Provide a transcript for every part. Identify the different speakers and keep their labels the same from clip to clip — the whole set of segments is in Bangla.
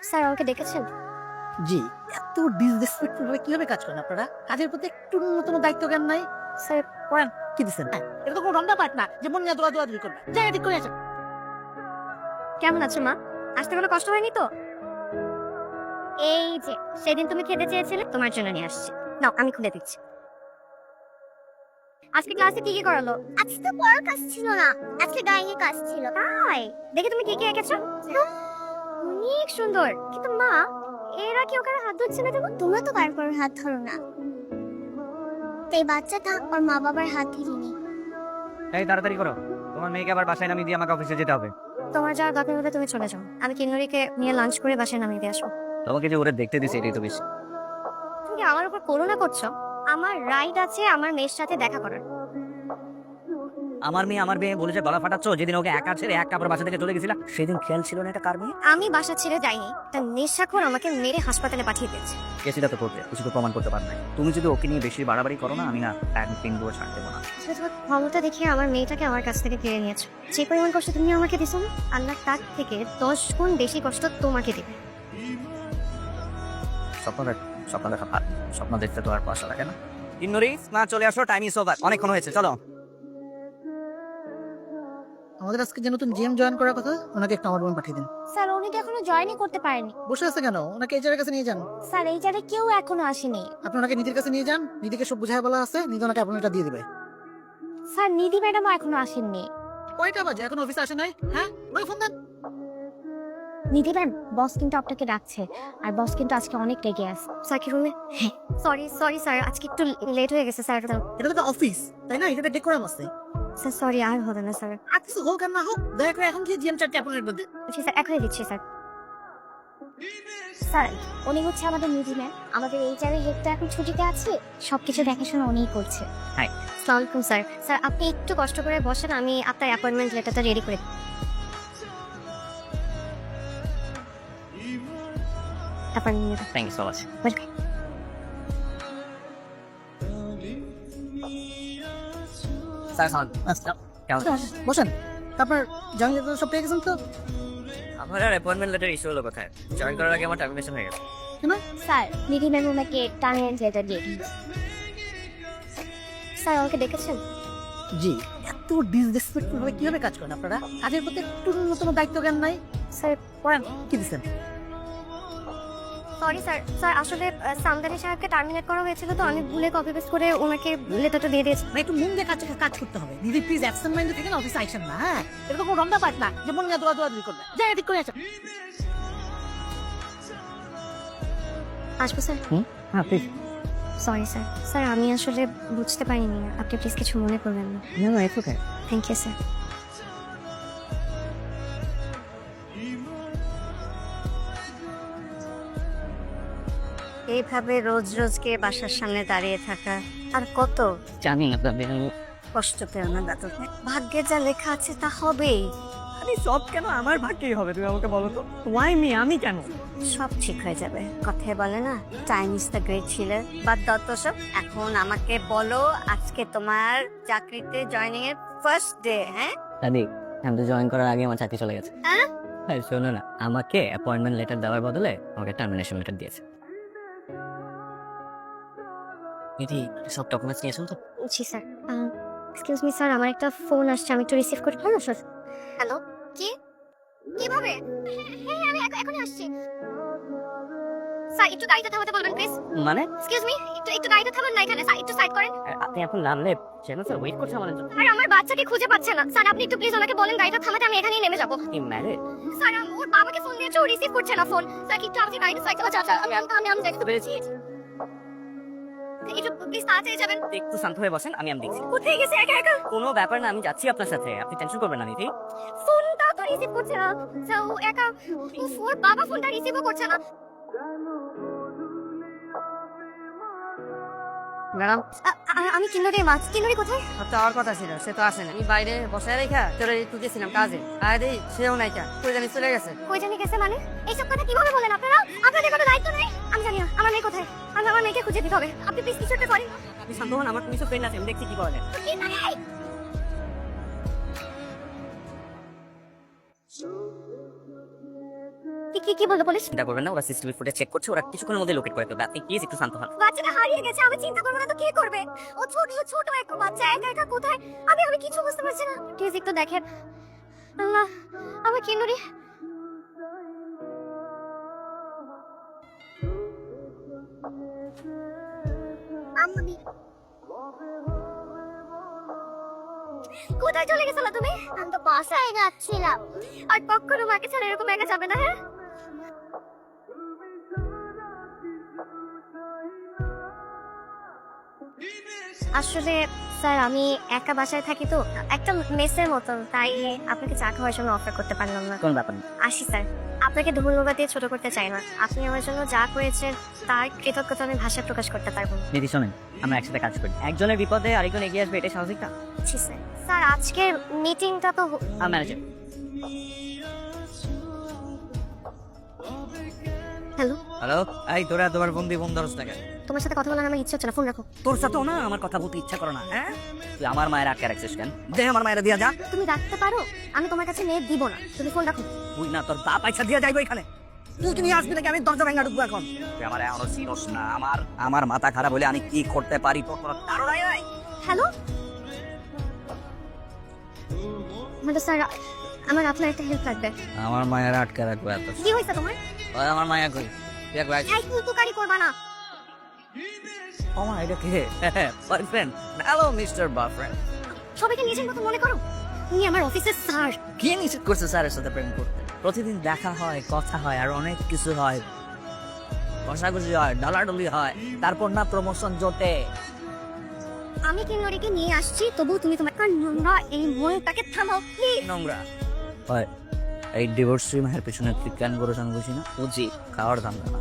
Speaker 1: স্যার আমাকে ডেকেছেন?
Speaker 2: জি। এত ডিসরেসপেক্টফুল ভাবে কিভাবে কাজ করেন আপনারা? কাজের প্রতি একটু ন্যূনতম দায়িত্ব জ্ঞান নাই?
Speaker 1: স্যার
Speaker 2: করেন কি দিচ্ছেন? এটা তো কোনো রন্ডা পাঠ না যে মন নিয়ে দৌড়াদৌড়ি করবে। জায়গা ঠিক করে আসেন।
Speaker 1: কেমন আছো মা? আসতে কোনো কষ্ট হয়নি তো? এই যে সেদিন তুমি খেতে চেয়েছিলে, তোমার জন্য নিয়ে আসছি। নাও আমি খুলে দিচ্ছি। আজকে ক্লাসে কি কি করালো?
Speaker 3: আজকে তো পড়ার কাজ ছিল না, আজকে ড্রয়িং এর কাজ ছিল।
Speaker 1: তাই দেখি তুমি কি কি এঁকেছো। অনেক সুন্দর, কিন্তু মা এরা কি ওখানে হাত ধরছে না কেন?
Speaker 3: তোমরা তো কারোর কারোর হাত ধরো না, তাই বাচ্চাটা ওর মা বাবার হাত ধরিনি।
Speaker 4: এই তাড়াতাড়ি করো, তোমার মেয়েকে আবার বাসায় নামিয়ে দিয়ে আমাকে অফিসে যেতে হবে।
Speaker 1: তোমার যাওয়ার দরকার হলে তুমি চলে যাও, আমি কিন্নরিকে নিয়ে লাঞ্চ করে বাসায় নামিয়ে দিয়ে আসবো।
Speaker 4: তোমাকে যে ওরে দেখতে দিছি এটাই তো বেশি।
Speaker 1: তুমি কি আমার উপর করুণা করছো? আমার রাইট আছে আমার মেয়ের সাথে দেখা করার।
Speaker 4: আমার মেয়ে বলেছে গলা ফাটাচ্ছ। যেদিন ওকে একা ছেড়ে এক কাপড় বাসা থেকে চলে গেছিলা সেদিন খেয়াল ছিল না এটা কার মেয়ে?
Speaker 1: আমি বাসা ছেড়ে যাইনি, তা নেশাখোর আমাকে মেরে হাসপাতালে পাঠিয়ে দিয়েছে।
Speaker 4: কেসিটা তো করবে, কিছু তো প্রমাণ করতে পার নাই। তুমি যদি ওকে নিয়ে বেশি বাড়াবাড়ি করো না, আমি না একদিন দুটো ছাড় দেবো না।
Speaker 1: তুমি তোমার ক্ষমতা দেখিয়ে আমার মেয়েটাকে আমার কাছ থেকে কেড়ে নিয়েছো। যে পরিমাণ কষ্ট তুমি আমাকে দিছো না, আল্লাহ তার থেকে 10 গুণ বেশি কষ্ট তোমাকে দেবে।
Speaker 4: স্বপ্ন দেখা ভালো, স্বপ্ন দেখতে তো আর পয়সা লাগে না। কিন্নরি মা চলে আসো, টাইম ইজ ওভার, অনেকক্ষণ হয়েছে, চলো।
Speaker 2: আমাদের আজকে যে নতুন জিএম জয়েন করার কথা, ওনাকে একটা আমার রুম পাঠিয়ে দিন।
Speaker 1: স্যার উনি তো এখনো জয়েনই করতে পারেনি।
Speaker 2: বসে আছে কেন? ওনাকে এইচআর কাছে নিয়ে যান।
Speaker 1: স্যার এই জায়গায় কেউ এখনো আসেনি।
Speaker 2: আপনি ওনাকে নিধির কাছে নিয়ে যান, নিধিকে সব বুঝায় বলা আছে, নিধি ওনাকে অ্যাপয়েন্টমেন্টটা দিয়ে দিবে।
Speaker 1: স্যার নিধি ম্যাডামও এখনো আসেননি।
Speaker 2: কয়টা বাজে? এখন অফিসে আসে নাই? হ্যাঁ, ওই ফোন দেন।
Speaker 1: নিধি ম্যাম, বস কিন্তু আপনাকে ডাকছে, আর বস কিন্তু আজকে অনেক রেগে আছে। স্যার কি রুমে? হ্যাঁ। সরি স্যার, আজকে একটু লেট হয়ে গেছে স্যার।
Speaker 2: এটা তো অফিস, তাই না? এটা ডেকোরাম আছে।
Speaker 1: স্যার সরি, আর হবে না স্যার।
Speaker 2: আর কিছু হোক আর না হোক, দয়া করে এখন গিয়ে জিএম চারটে অ্যাপয়েন্টমেন্ট দিন।
Speaker 1: জি স্যার, এখনই দিচ্ছি স্যার। স্যার উনি হচ্ছে আমাদের নিধি ম্যাম, আমাদের এইচআরের হেড তো এখন ছুটিতে আছে, সবকিছু দেখাশোনা উনিই করছে।
Speaker 4: হাই।
Speaker 1: আসসালামু আলাইকুম স্যার। স্যার আপনি একটু কষ্ট করে বসেন, আমি আপনার অ্যাপয়েন্টমেন্ট লেটারটা রেডি করে appointment.
Speaker 4: Thank you so much. Sir সালাম।
Speaker 2: আচ্ছা,
Speaker 4: কেমন?
Speaker 2: বসেন। তারপর জয়েন লেটার সব পেয়ে গেছেন তো?
Speaker 4: আমার আর অ্যাপয়েন্টমেন্ট লেটার ইস্যু হলো কোথায়? জয়েন করার আগে আমার টার্মিনেশন হয়ে গেছে।
Speaker 2: কেন?
Speaker 1: স্যার নিধি ম্যাম ওনাকে টার্মিনেট লেটার দিয়ে দিয়েছে। স্যার আমাকে ডেকেছেন?
Speaker 2: জি। এত ডিসরেসপেক্টফুল ভাবে কিভাবে কাজ করেন আপনারা? কাজের প্রতি একটু ন্যূনতম দায়িত্ব জ্ঞান নাই?
Speaker 1: স্যার
Speaker 2: করেন কি দিচ্ছেন?
Speaker 1: Sorry sir. স্যার আসলে সামদানি সাহেবকে টার্মিনেট করা হয়েছিল, তো আমি ভুলে কপি পেস্ট করে ওনাকে লেটারটা দিয়ে দিয়েছি।
Speaker 2: একটু মন দিয়ে কাজ করতে হবে। দিদি প্লিজ অ্যাবসেন্ট মাইন্ডে থেকে না অফিসে আইসেন না। হ্যাঁ, এটা তো কোনো রন্ডা পাঠ না যে মন নিয়ে দৌড়াদৌড়ি করবে। জায়গা ঠিক করে আসেন।
Speaker 1: আসবো স্যার?
Speaker 4: হ্যাঁ প্লিজ।
Speaker 1: Sorry sir. স্যার আমি আসলে বুঝতে পারিনি, আপনি প্লিজ কিছু মনে করবেন না।
Speaker 4: না it's okay.
Speaker 1: Thank you sir. এইভাবে রোজ রোজকে বাসার সামনে দাঁড়িয়ে থাকা আর কত?
Speaker 4: জানি না তবে
Speaker 1: কষ্ট পেও না দাদু, ভাগ্যে যা লেখা আছে তা হবেই।
Speaker 4: আমি সব কেন আমার ভাগ্যেই হবে? তুমি আমাকে বলো তো, ওয়াই মি? আমি কেন?
Speaker 1: সব ঠিক হয়ে যাবে। কথায় বলে না, time is the great healer. বাদ দাও তো সব, এখন আমাকে বলো আজকে তোমার চাকরিতে জয়েনিং এর ফার্স্ট ডে। হ্যাঁ
Speaker 4: দাদি, আমি তো জয়েন করার আগে আমার চাকরি চলে গেছে।
Speaker 1: হ্যাঁ?
Speaker 4: হ্যাঁ শোনো না, আমাকে অ্যাপয়েন্টমেন্ট লেটার দেওয়ার বদলে আমাকে টার্মিনেশন লেটার দিয়েছে। দিদি সব ডকুমেন্টস নিয়েছেন তো?
Speaker 1: জি স্যার। এক্সকিউজ মি স্যার, আমার একটা ফোন আসছে, আমি একটু রিসিভ করি। Hello sir. হ্যালো, কি কিভাবে? হ্যাঁ আমি এখনই আসছি স্যার। একটু গাড়িটা থামাতে বলবেন প্লিজ।
Speaker 4: মানে
Speaker 1: এক্সকিউজ মি, একটু গাড়িটা থামান না এখানে স্যার, একটু সাইড করেন।
Speaker 4: আপনি এখন নামলে সেন স্যার ওয়েট করছে আমাদের জন্য।
Speaker 1: আর আমার বাচ্চাকে খুঁজে পাচ্ছে না স্যার, আপনি একটু প্লিজ ওনাকে বলেন গাড়িটা থামাতে, আমি এখানেই নেমে যাবো।
Speaker 4: কি ম্যারেজ?
Speaker 1: স্যার ওর বাবাকে ফোন দিয়েছে, ও রিসিভ করছে না ফোন। স্যার একটু আপনি গাড়িটা সাইড করুন। আচ্ছা আমি দেখতে পেরেছি। একটু প্লিজ তাড়াতাড়ি যাবেন।
Speaker 4: একটু শান্ত হয়ে বসেন, আমি দেখছি।
Speaker 1: কোথায় গেছে একা একা?
Speaker 4: কোনো ব্যাপার না, আমি যাচ্ছি আপনার সাথে, আপনি টেনশন করবেন না দিদি।
Speaker 1: ফোনটা তো রিসিভ করছে না স্যার, ও একা। ওর বাবা ফোনটা রিসিভও করছে না।
Speaker 5: ম্যাডাম,
Speaker 1: আমি কিন্নরি মাছ। কিন্নরি কোথায়?
Speaker 5: যাওয়ার কথা ছিল, সে তো আসেনি। আমি বাইরে বসে রেখা তোর একটু গেছিলাম কাজে, আর দেই সেও নাই, কই জানি চলে গেছে।
Speaker 1: কই জানি গেছে মানে? এইসব কথা কিভাবে বলেন আপনারা? আপনাদের কোনো দায়িত্ব নেই? আমি জানি না আমার মেয়ে কোথায়, আমার মেয়েকে খুঁজে দিতে হবে। আপনি প্লিজ কিছু একটা করেন।
Speaker 4: আপনি শান্ত হন, আমার পুলিশের ফ্রেন্ড আছে, আমি দেখছি কি করা যায়।
Speaker 1: কি বললো পুলিশ?
Speaker 4: চিন্তা করবেন না, ওরা সিসিটিভি ফুটেজ চেক করছে, ওরা কিছুক্ষণের মধ্যে লোকেট করে ফেলবে। আপনি প্লিজ একটু শান্ত হন।
Speaker 1: বাচ্চাটা হারিয়ে গেছে, আমি চিন্তা করবো না তো কে করবে? ও ছোট ছোট একটা বাচ্চা, একা একা কোথায়? আমি কিছু বুঝতে পারছি না। প্লিজ একটু দেখেন। আল্লাহ, আমার কিন্নুরি।
Speaker 3: আমি
Speaker 1: কোথায় চলে গেছিলা তুমি?
Speaker 3: আমি তো বাসায় যাচ্ছিলাম।
Speaker 1: আর কখনো মাকে ছাড়া এরকম একা যাবে না, হ্যাঁ? আসলে স্যার আমি একা বাসায় থাকি তো, একটা মেসের মতন, তাই আপনাকে চা খাওয়ার জন্য অফার করতে পারলাম না।
Speaker 4: কোন ব্যাপার না।
Speaker 1: আসি স্যার, আপনাকে ধন্যবাদ দিয়ে ছোট করতে চাই না। আপনি আমার জন্য যা করেছেন তার কৃতজ্ঞতা আমি ভাষায় প্রকাশ করতে পারবো না।
Speaker 4: দিদি শোনেন, আমরা একসাথে কাজ করি, একজনের বিপদে আরেকজন এগিয়ে আসবে, এটাই স্বাভাবিক না?
Speaker 1: জি স্যার। স্যার আজকের মিটিংটা তো
Speaker 4: ম্যানেজার।
Speaker 1: হ্যালো,
Speaker 4: হ্যালো, এই তোরা তোমার বন্দি বন্ধ ধরস না কেন?
Speaker 1: তোমার সাথে কথা বলার আমার ইচ্ছে হচ্ছে না, ফোন রাখো।
Speaker 4: তোর সাথেও না আমার কথা বলতে ইচ্ছা করো না, হ্যাঁ? তুই আমার মায়ের আটকে রাখছিস কেন? দে আমার মায়ের দিয়া যা।
Speaker 1: তুমি রাখতে পারো, আমি তোমার কাছে মেয়ে দিব না, তুমি ফোন রাখো।
Speaker 4: তুই না তোর বাপ পয়সা দিয়ে যাইবো এখানে। তুই নিয়ে আসবি নাকি আমি দরজা ভেঙে ঢুকবো এখন? তুই আমার এখনো চিনস না। আমার মাথা খারাপ হলে আমি কি করতে পারি তোর কোনো ধারণাই নাই।
Speaker 1: হ্যালো হ্যালো স্যার, আমার আপনার একটা হেল্প লাগবে।
Speaker 4: আমার মায়ের আটকে রাখবো এত?
Speaker 1: কি হয়েছে তোমার?
Speaker 4: ওই আমার মায়া কই? তুই একবার
Speaker 1: এই কুতুকারি করবা না।
Speaker 4: আমার এটা কে? বয়ফ্রেন্ড? Hello mister boyfriend.
Speaker 1: সবাইকে নিজের মতো মনে করো, তুমি আমার অফিসের স্যার।
Speaker 4: কে নিষেধ করছে স্যারের সাথে প্রেম করতে? প্রতিদিন দেখা হয়, কথা হয়, আর অনেক কিছু হয়, কষাকষি হয়, ডলাডলি হয়, তারপর না প্রমোশন জোটে।
Speaker 1: আমি কিন্নরিকে নিয়ে আসছি, তবু তুমি তোমার নোংরা এই মনটাকে থামাও প্লিজ।
Speaker 4: নোংরা হয় এই ডিভোর্সি মায়ের পেছনে তুই কেন করেছ আমি বুঝি না। বুঝি খাওয়ার ধান্দা না,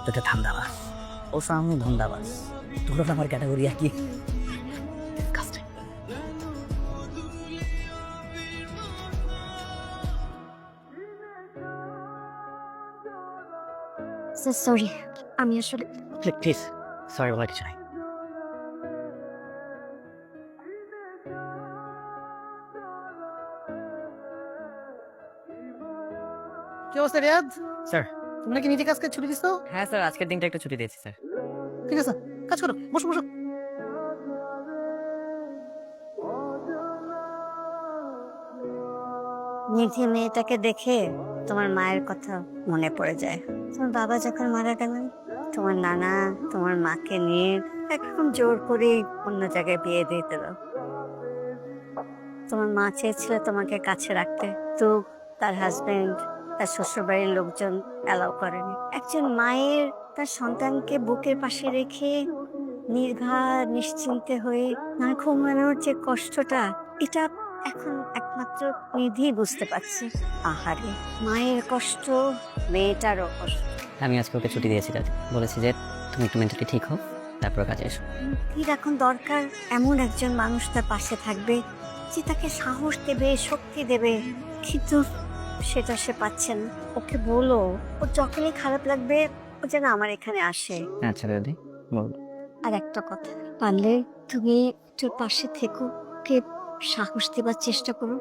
Speaker 4: এটা ঠান্ডা না। ও সামনে ধান্দাবাজ, তোর আমার ক্যাটাগরি একই।
Speaker 1: স্যার সরি, আমি আসলে
Speaker 4: প্লিজ সরি বলা কিছু নাই।
Speaker 2: কি অবস্থা রিয়াদ?
Speaker 4: স্যার।
Speaker 2: তুমি নাকি নিজে কাজকে ছুটি দিছো?
Speaker 4: হ্যাঁ স্যার, আজকের দিনটা একটু ছুটি দিয়েছি স্যার।
Speaker 2: ঠিক আছে, কাজ করো, বসো বসো।
Speaker 1: নিধি মেয়েটাকে দেখে তোমার মায়ের কথা মনে পড়ে যায়। তোমার বাবা যখন মারা গেলেন, তোমার নানা তোমার মাকে নিয়ে একদম জোর করে অন্য জায়গায় বিয়ে দিয়ে দিল। তোমার মা চেয়েছিল তোমাকে কাছে রাখতে, তো তার হাজবেন্ড, তার শ্বশুরবাড়ির লোকজন অ্যালাউ করেনি। একজন মায়ের তার সন্তানকে বুকের পাশে রেখে নির্ঘাত নিশ্চিন্তে হয়ে না ঘুমানোর যে কষ্টটা, এটা এখন একমাত্র নিধি বুঝতে পারছে। আহারে, মায়ের কষ্ট, মেয়েটারও কষ্ট।
Speaker 4: আমি আজকে ওকে ছুটি দিয়েছি কাজ, বলেছি যে তুমি একটু মেন্টালি ঠিক হও, তারপর কাজে এসো।
Speaker 1: নিধির এখন দরকার এমন একজন মানুষ তার পাশে থাকবে, যে তাকে সাহস দেবে, শক্তি দেবে, কিন্তু সেটা সে পাচ্ছে না। ওকে বলো, ও যখনই খারাপ লাগবে ও যেন আমার এখানে আসে।
Speaker 4: আচ্ছা দিদি বল।
Speaker 1: আর একটা কথা, পারলে তুমি তোর পাশে থেকো, ওকে সাহস দেবার চেষ্টা করো।